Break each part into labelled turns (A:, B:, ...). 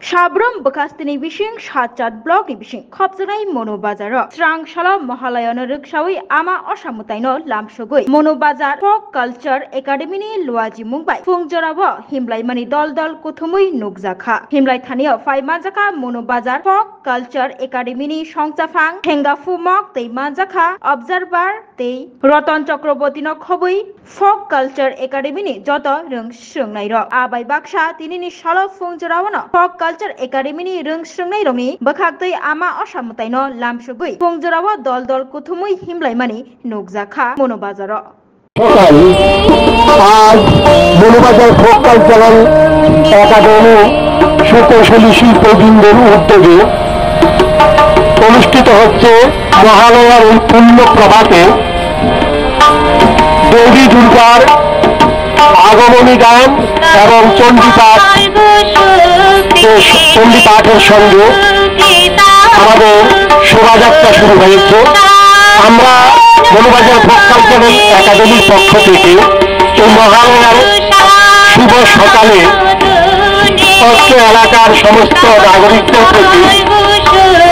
A: Sabram Bakastini Wishing Shachat Block Wishing Kopsanai Monobazar Strang Shala Mahalayan Rikshawi Ama Oshamutaino Lamshogui Monobazar Folk Culture Academy Luaji Mumbai Fungjarava Himlai Mani Dol Kuthumui Nugzakha Himlai Thania Fai Mazaka Monobazar Folk Culture Academy Shongtafang Henga Fumok Tei Mazakha Observer Tei Rotan Chakrobotino Khobui Folk Culture Academy Jota Rung Shungnai Abai Baksha Tinini Shala Fungjaravana Folk Culture Academy Rung Shungnai Romi Bakhaktei Ama Oshamutaino Lamshugui Fungjarawa Dol Kuthumui Himlai Mani Nugzakha Monobazara
B: আজ মনোবাজার folk cultural academy সুকৌশলী শিল্পবৃন্দের উদ্যোগে অনুষ্ঠিত হচ্ছে মহালয়ার এই পূর্ণ প্রভাতে দেবী দুর্গার আগমনী গান এবং চণ্ডীপাঠের সঙ্গে আমাদের শোভাযাত্রা শুরু হয়েছে। আমরা মনোবাজার ফোক কালচারাল একাডেমির পক্ষ থেকে এই মহালয়ার শুভ সকালে অত্র এলাকার সমস্ত নাগরিকদের প্রতি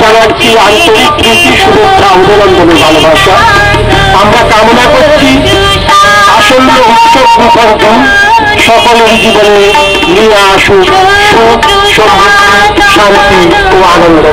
B: জানাচ্ছি আন্তরিক প্রীতি শুভেচ্ছা অভিনন্দনের ভালোবাসা। আমরা কামনা করছি আসন্ন উৎসব মুখর দিন সকলের জীবনে নিয়ে আসুক সুখ, সমৃদ্ধি, শান্তি ও আনন্দ।